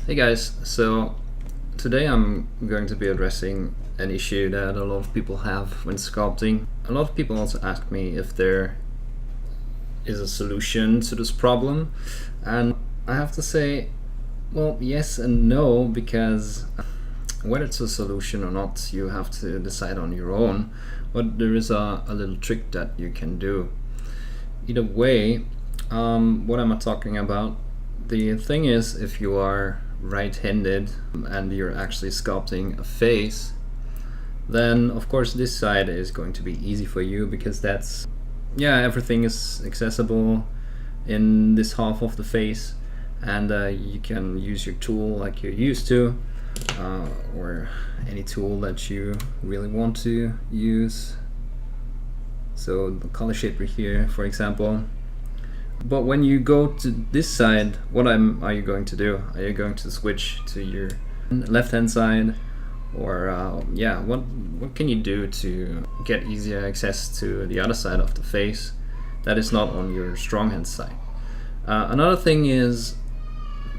Hey guys, so today I'm going to be addressing an issue that a lot of people have when sculpting. A lot of people also ask me if there is a solution to this problem, and I have to say, well, yes and no, because whether it's a solution or not, you have to decide on your own. But there is a little trick that you can do. Either way, what am I talking about? The thing is, if you are right-handed and you're actually sculpting a face, then of course this side is going to be easy for you because everything is accessible in this half of the face, and you can use your tool like you're used to, or any tool that you really want to use. So the color shaper here, for example. But when you go to this side, are you going to do? Are you going to switch to your left-hand side, or what can you do to get easier access to the other side of the face that is not on your strong hand side? Another thing is,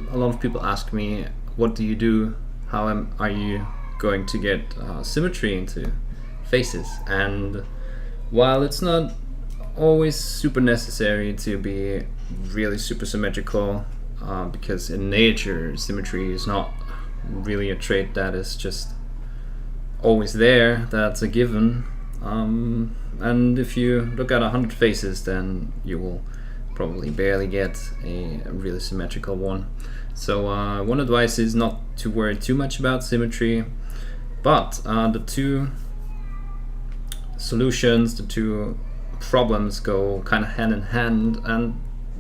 a lot of people ask me, what do you do? Are you going to get symmetry into faces? And while it's not always super necessary to be really super symmetrical, because in nature symmetry is not really a trait that is just always there, that's a given, and if you look at 100 faces, then you will probably barely get a really symmetrical one. So one advice is not to worry too much about symmetry, but the two solutions, the two problems go kind of hand in hand, and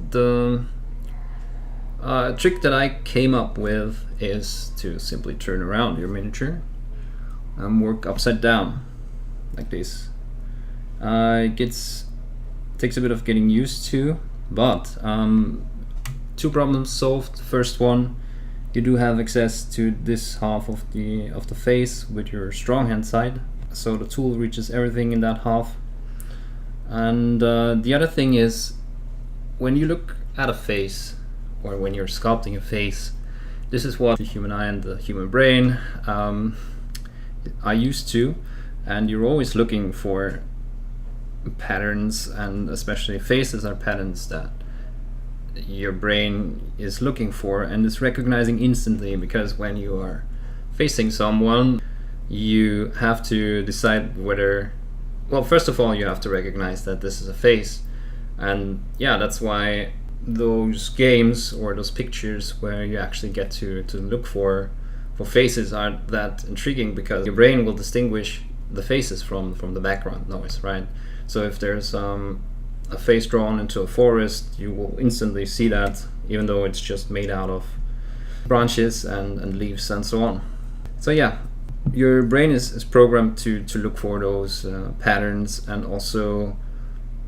the trick that I came up with is to simply turn around your miniature and work upside down like this. It takes a bit of getting used to, but two problems solved. The first one, you do have access to this half of the face with your strong hand side, so the tool reaches everything in that half. And the other thing is, when you look at a face, or when you're sculpting a face, this is what the human eye and the human brain are used to, and you're always looking for patterns, and especially faces are patterns that your brain is looking for and is recognizing instantly, because when you are facing someone, you have to decide whether, well, first of all, you have to recognize that this is a face, and that's why those games or those pictures where you actually get to look for faces are that intriguing, because your brain will distinguish the faces from the background noise, right? So if there's a face drawn into a forest, you will instantly see that, even though it's just made out of branches and leaves and so on. So your brain is programmed to look for those patterns, and also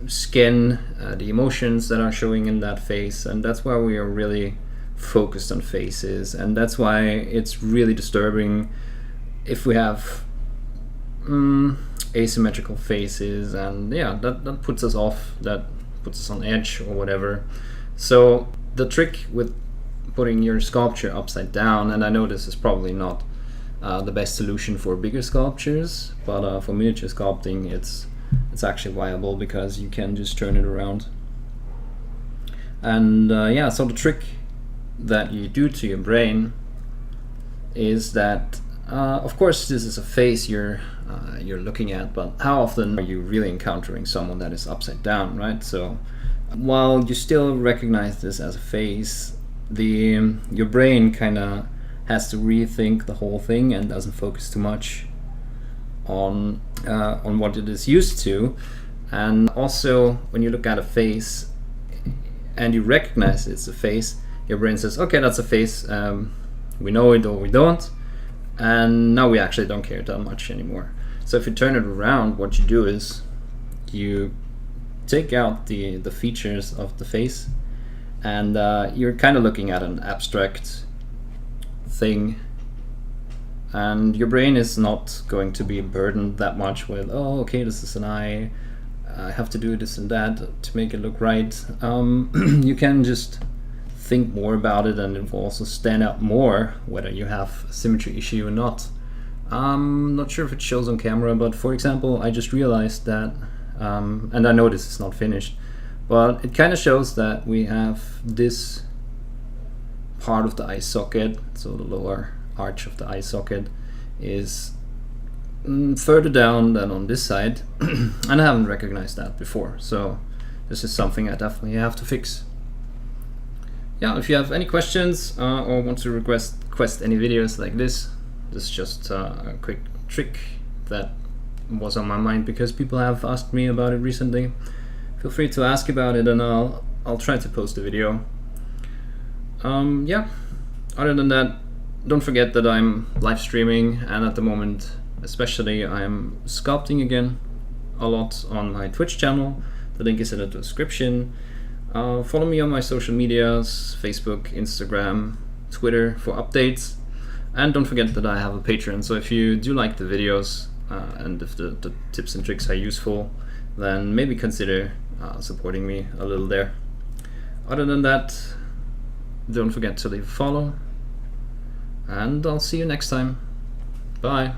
scan the emotions that are showing in that face, and that's why we are really focused on faces, and that's why it's really disturbing if we have asymmetrical faces, and that puts us off, that puts us on edge or whatever. So the trick with putting your sculpture upside down, and I know this is probably not the best solution for bigger sculptures, but for miniature sculpting it's actually viable, because you can just turn it around. And so the trick that you do to your brain is that of course this is a face you're looking at, but how often are you really encountering someone that is upside down, right? So while you still recognize this as a face, your brain kind of has to rethink the whole thing and doesn't focus too much on what it is used to. And also, when you look at a face and you recognize it's a face, your brain says, okay, that's a face, we know it or we don't, and now we actually don't care that much anymore. So if you turn it around, what you do is you take out the features of the face, and you're kind of looking at an abstract thing, and your brain is not going to be burdened that much with, oh, okay, this is an eye, I have to do this and that to make it look right. You can just think more about it, and it will also stand out more whether you have a symmetry issue or not. I'm not sure if it shows on camera, but for example, I just realized that, and I know this is not finished, but it kind of shows that we have this part of the eye socket, so the lower arch of the eye socket is further down than on this side, and I haven't recognized that before, so this is something I definitely have to fix. Yeah, if you have any questions or want to request any videos like this is just a quick trick that was on my mind because people have asked me about it recently. Feel free to ask about it, and I'll try to post a video. Yeah, other than that, don't forget that I'm live streaming, and at the moment especially I'm sculpting again a lot on my Twitch channel. The link is in the description. Follow me on my social medias, Facebook, Instagram, Twitter for updates, and don't forget that I have a Patreon, so if you do like the videos and if the tips and tricks are useful, then maybe consider supporting me a little there. Other than that, don't forget to leave a follow, and I'll see you next time. Bye.